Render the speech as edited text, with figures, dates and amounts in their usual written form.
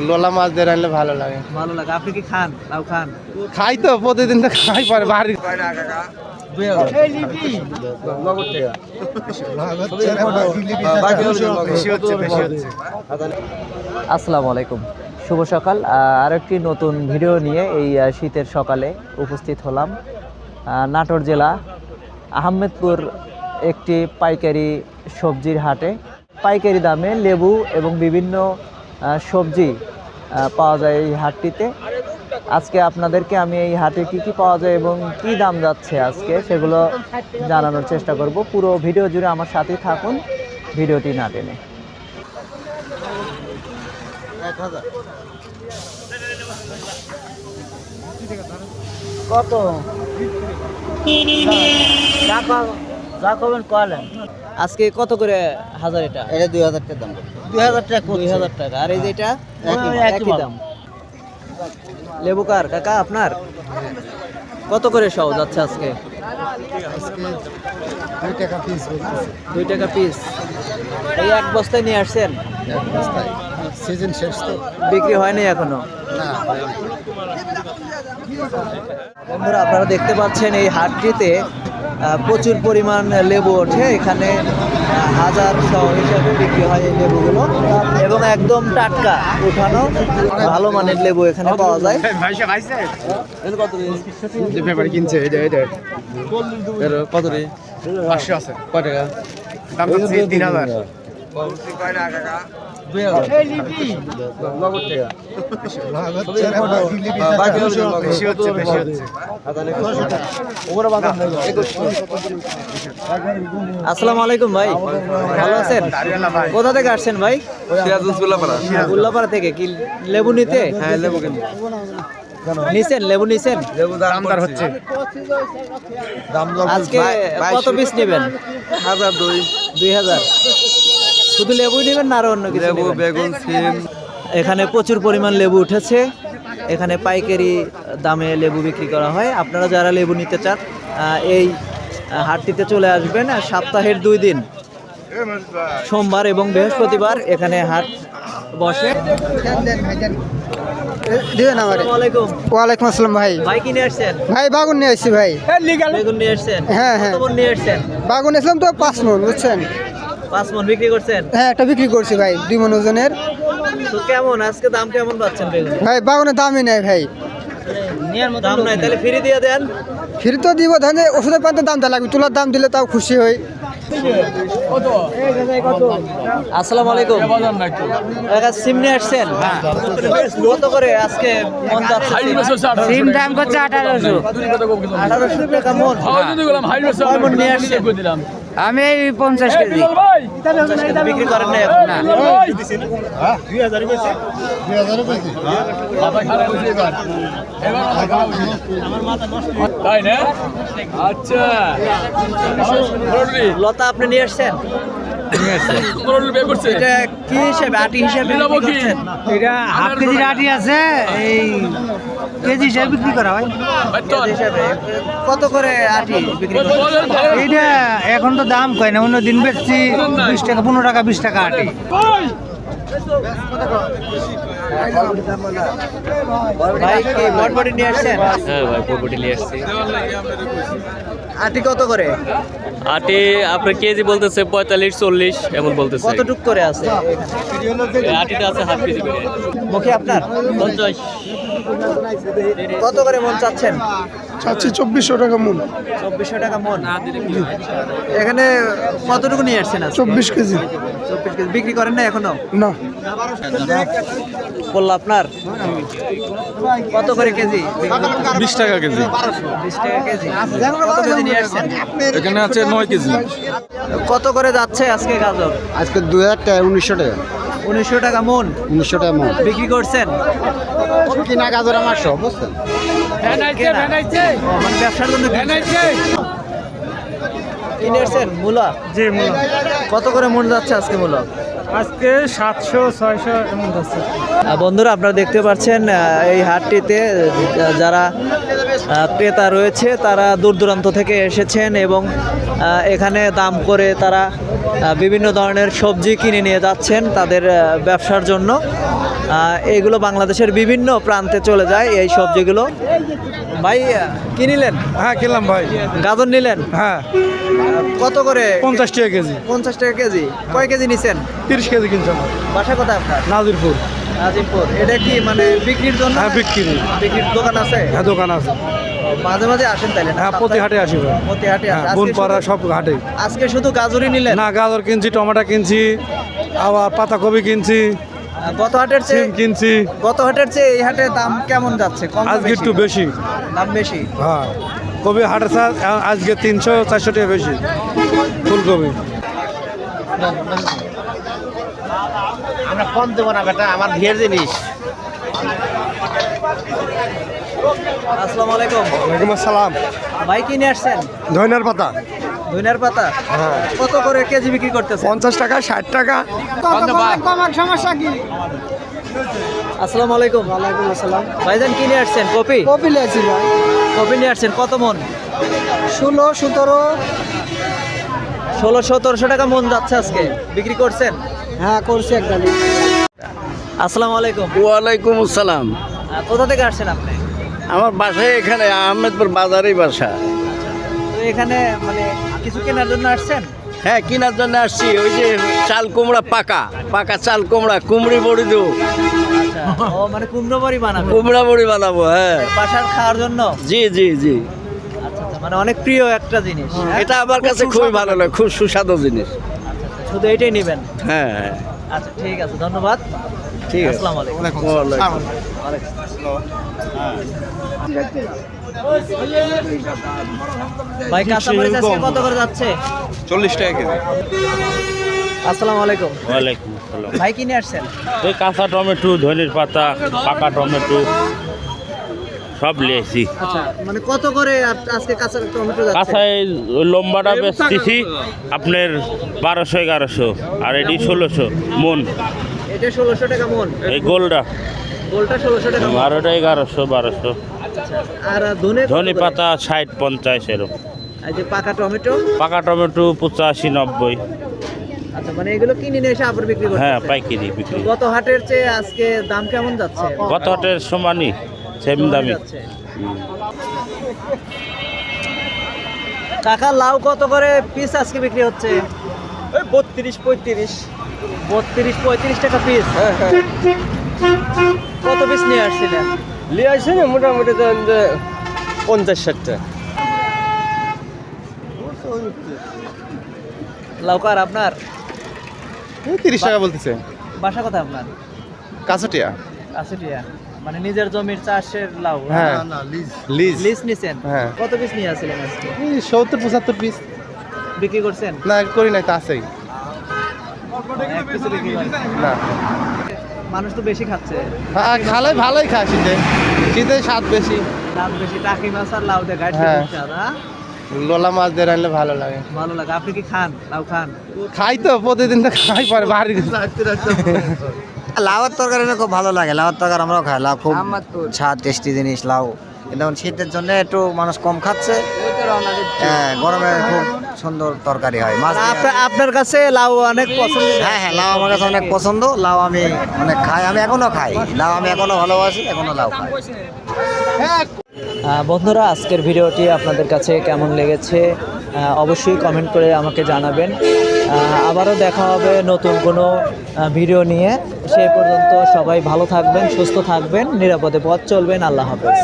লোলা মাছ দিয়ে রাখলে ভালো লাগে। ভালো লাগে। আপনি কি খান? লাউ খান? খাই তো, প্রতিদিন তো খাই, পরে বাড়ি। আসসালামু আলাইকুম, শুভ সকাল। আরেকটি নতুন ভিডিও নিয়ে এই শীতের সকালে উপস্থিত হলাম নাটোর জেলা আহমেদপুর একটি পাইকারি সবজির হাটে। পাইকারি দামে লেবু এবং বিভিন্ন সবজি পাওয়া যায় এই হাটটিতে। আজকে আপনাদেরকে আমি এই হাটে কি কি পাওয়া যায় এবং কি দাম যাচ্ছে আজকে সেগুলো জানানোর চেষ্টা করব। পুরো ভিডিও জুড়ে আমার সাথেই থাকুন, ভিডিওটি না টেনে। কত আজকে কত করে হাজার? এটা 2000 টাকা দাম। 2000 টাকা। 2000 টাকা। আর এই যে এটা একই দাম। লেবু কার কাকা আপনার? কত করে সহ যাচ্ছে আজকে? 2 টাকা পিস। 2 টাকা পিস। এই এক বস্তায় নিয়ে আসছেন? সিজন শেষ তো, বিক্রি হয়নি এখনো? না। বন্ধুরা, আপনারা দেখতে পাচ্ছেন এই হাটটিতে প্রচুর পরিমাণ লেবু ওঠে। এখানে হাজার সহ হিসাবে বিক্রি হয় এই লেবুগুলো এবং একদম টাটকা উঠানো ভালো মানের লেবু এখানে পাওয়া যায়। কত রে? 500 আছে। কয় টাকা দাম? 3000। আসসালামু আলাইকুম ভাই, ভালো আছেন? কোথা থেকে আসছেন ভাই? উল্লাপাড়া থেকে। কি লেবু নিতে? হ্যাঁ, লেবু কিনবো। নিছেন? লেবু নিছেন? দামদার হচ্ছে। আজকে কত পিস নেবেন? 2000। শুধু লেবু নেবেন না আরো অন্য কিছু? লেবু, বেগুন, সিম। এখানে প্রচুর পরিমাণ লেবু উঠেছে। এখানে পাইকারি দামে লেবু বিক্রি করা হয়। আপনারা যারা লেবু নিতে চান এই হাটটিতে চলে আসবেন। সপ্তাহের 2 দিন, সোমবার এবং বৃহস্পতিবার এখানে হাট বসে। ওয়ালাইকুম আসসালাম ভাই। ভাই কিনে আসছেন? ভাই বাগুন নিয়ে আসছি ভাই। বেগুন নিয়ে আসছেন? হ্যাঁ, হ্যাঁ। কত মণ নিয়ে আসছেন? বাগুন আসলাম তো 5 মণ, বুঝছেন? 5 মণ বিক্রি করছেন? হ্যাঁ, একটা বিক্রি করছি ভাই 2 মণ ওজনের। তো কেমন আজকে দাম কেমন পাচ্ছেন বেগুন? ভাই বাগুনের দামই নাই ভাই। দাম নাই, তাহলে ফ্রি দিয়ে দেন। ফিরে তো দিব, ধান ওষুধের পান্তের দামটা লাগবে, তুলার দাম দিলে তাও খুশি হই। আসসালামু আলাইকুম। সিম নিয়ে আসছেন? কত করে আজকে মন যাচ্ছে? সিম দাম করছে 1800। 1800 টাকা মন। কয় মণ নিয়ে আসছেন? আমি এই 50 কেজি। 50 কেজি বিক্রি করেন না এখন? না। আচ্ছা, লতা আপনি নিয়ে আসছেন? এটা কি হিসাবে? আটি হিসাবে বিক্রি করছেন? এটা হাফ কেজির আটি আছে, এই কেজি হিসাবে বিক্রি করা হয়। কেজি হিসাবে কত করে আটি বিক্রি করছেন? এইটা এখন তো দাম কয় না, অন্য দিন বেচছি 20 টাকা, 15 টাকা, 20 টাকা আটি। ভাই কি বটবটি নিয়ে আসছেন? হ্যাঁ ভাই, বরবটি নিয়ে আসছি। আটি কত করে? আটি আপনার কেজি বলতেছে 45-40 এমন বলতেছে। কতটুক করে আছে? এই আটিটা আছে হাফ কেজি করে। মুখে আপনার 50। কত করে মন চাচ্ছেন? চাচ্ছি 2400 টাকা মণ। 2400 টাকা মন। এখানে কতটুকু নিয়ে আসছেন? 24 কেজি। 24 কেজি বিক্রি করেন না এখনো? না। বললো আপনার কত করে কেজি? 20 টাকা কেজি। 20 টাকা কেজি। কত কেজি নিয়ে আসছেন? এখানে আছে 9 কেজি। কত করে যাচ্ছে আজকে গাজর? আজকে 2000 টাকা, 1900 টাকা। 1900 টাকা মন 1900 টাকা মণ। বিক্রি করছেন? কিনা গাজর আমার সব, বুঝছেন? মানে ব্যবসার জন্য কিনে আসছেন? মূলা? জি, মূলা কত করে মন যাচ্ছে আজকে মূলা? আজকে 700-600 এমন যাচ্ছে। বন্ধুরা, আপনারা দেখতে পাচ্ছেন এই হাটটিতে যারা ক্রেতা রয়েছে, তারা দূর দূরান্ত থেকে এসেছেন এবং এখানে দাম করে তারা বিভিন্ন ধরনের সবজি কিনে নিয়ে যাচ্ছেন তাদের ব্যবসার জন্য। এইগুলো বাংলাদেশের বিভিন্ন প্রান্তে চলে যায় এই সবজিগুলো। ভাই কি নিলেন? হ্যাঁ কিনলাম ভাই। গাজর নিলেন? হ্যাঁ কত করে? 50 টাকা কেজি। 50 টাকা কেজি। কয় কেজি নিছেন? 30 কেজি কিনছিলাম। বাসা কোথায় আপনার? নাজিরপুর। নাজিরপুর। এটা কি মানে বিক্রির জন্য? হ্যাঁ বিক্রি। বিক্রির দোকান আছে? হ্যাঁ দোকান আছে। মাঝে মাঝে আসেন তাইলে? হ্যাঁ প্রতি হাটে আসি ভাই। প্রতি হাটে আসেন? আজকে বুনপাড়া সব হাটে। আজকে শুধু গাজরই নিলেন? না গাজর কিনছি, টমেটো কিনছি, আবার পাতাকপি কিনছি, গত হাটের চেয়ে সিম কিনছি। গত হাটের চেয়ে এই হাটে দাম কেমন যাচ্ছে? কম না আজকে বেশি? একটু বেশি দাম বেশি। হ্যাঁ। কবি হাটের চাষ আজকে 300-400 টাকা বেশি ফুলকপি। আমরা কম দেবো না বেটা, আমার বিয়ের জিনিস। আসসালামু আলাইকুম। ওয়ালাইকুম আসসালাম। ভাই কিনে আসছেন? ধনিয়ার পাতা ধনিয়ার পাতা কত করে কেজি বিক্রি করতেছেন? 50 টাকা, 60 টাকা। কমার সমস্যা কি? আসসালামু আলাইকুম। ওয়ালাইকুম আসসালাম। ভাইজান কিনে আসছেন কপি? কপি লেছি ভাই। কপি নিয়ে আসছেন কত মন? 16-17। 1600-1700 টাকা মন যাচ্ছে আজকে। বিক্রি করছেন? হ্যাঁ করছি একটা। আসসালামু আলাইকুম। ওয়ালাইকুম আসসালাম। কোথা থেকে আসছেন আপনি? আমার বাসায় এখানে আহমেদপুর বাজারেই বাসা। তো এখানে মানে কিছু কেনার জন্য আসছেন? হ্যাঁ কেনার জন্য আসছি। ওই যে চাল কুমড়া, পাকা পাকা চাল কুমড়া, কুমড়ি বড়ি দেবো। আচ্ছা, ও মানে কুমড়ো বড়ি বানাবেন? কুমড়া বড়ি বানাবো। হ্যাঁ বাসার খাওয়ার জন্য? জি জি জি। আচ্ছা আচ্ছা, মানে অনেক প্রিয় একটা জিনিস। এটা আমার কাছে খুবই ভালো লাগে, খুব সুস্বাদু জিনিস। শুধু এটাই নেবেন? হ্যাঁ হ্যাঁ আচ্ছা ঠিক আছে, ধন্যবাদ। ঠিক আছে। আসসালামু আলাইকুম। ওয়ালাইকুম। ভাই কাঁচামরিচ আজকে কত করে যাচ্ছে? 40 টাকা কেজি। আসসালামু আলাইকুম। ওয়ালাইকুম আসসালাম। ভাই কিনে আসছেন? এই কাঁচা টমেটো, ধনির পাতা, পাকা টমেটো সব লিয়েছি। আচ্ছা, মানে কত করে আজকে কাঁচা টমেটো যাচ্ছে? কাঁচায় ওই লম্বাটা বেচতেছি আপনার 1200-1100, আর এটি 1600 মন। এটা 1600 টাকা মন। এই গোলটা গোলটা 1600 টাকা মন। আর ওটা 1100-1200। আর ধনি পাতা 60-50 এরকম। এই যে পাকা টমেটো? পাকা টমেটো 85-90। আচ্ছা, মানে এগুলো কিনে নিয়ে এসে আবার বিক্রি করতে? হ্যাঁ পাইকারি বিক্রি। গত হাটের চেয়ে আজকে দাম কেমন যাচ্ছে? কত হাটের সমানই সেম দামি। যাচ্ছে। কাকা লাউ কত করে পিস আজকে বিক্রি হচ্ছে? 32-35 টাকা পিস। কত পিস নিয়ে আসছিলেন? লিয়ে আসছে না মোটামুটি 50-60 লাউ কার আপনার? 30 টাকা বলতেছে। বাসা কোথায় আপনার? কাছটিয়া। আসিটিয়া। মানে নিজের জমির চাষের লাউ? হ্যাঁ লিজ। লিজ নিছেন? হ্যাঁ। কত পিস নিয়ে আসছিলেন আজকে? 70-75 পিস। বিক্রি করছেন? না করি নাই, তা আছেই। এক পিসও বিক্রি করেন? না মানুষ তো বেশি খাচ্ছে। খালে ভালোই খায় শীতে, শীতে স্বাদ বেশি। দাম বেশি। টাকি মাছ আর লাউ দিয়ে গাড়ি হ্যাঁ। স্বাদ। লোলা মাছ দিয়ে রাখলে ভালো লাগে। ভালো লাগে। আপনি কি খান? লাউ খান? খাই তো প্রতিদিন, তো খাই পরে বাড়ি। লাউয়ের তরকারি খুব ভালো লাগে। লাউয়ের তরকারি আমরাও খাই। লাউ খুব স্বাদ, টেস্টি জিনিস লাউ। কিন্তু এখন শীতের জন্য একটু মানুষ কম খাচ্ছে। হ্যাঁ গরমে খুব সুন্দর তরকারি হয়। মাছ দিয়ে। আপনার কাছে লাউ অনেক পছন্দ? হ্যাঁ হ্যাঁ লাউ আমার কাছে অনেক পছন্দ। লাউ আমি অনেক খাই, আমি এখনো খাই লাউ, আমি এখনো ভালোবাসি, এখনো লাউ খাই। বন্ধুরা, আজকের ভিডিওটি আপনাদের কাছে কেমন লেগেছে অবশ্যই কমেন্ট করে আমাকে জানাবেন। আবারও দেখা হবে নতুন কোনো ভিডিও নিয়ে। সেই পর্যন্ত সবাই ভালো থাকবেন, সুস্থ থাকবেন, নিরাপদে পথ চলবেন। আল্লাহ হাফেজ।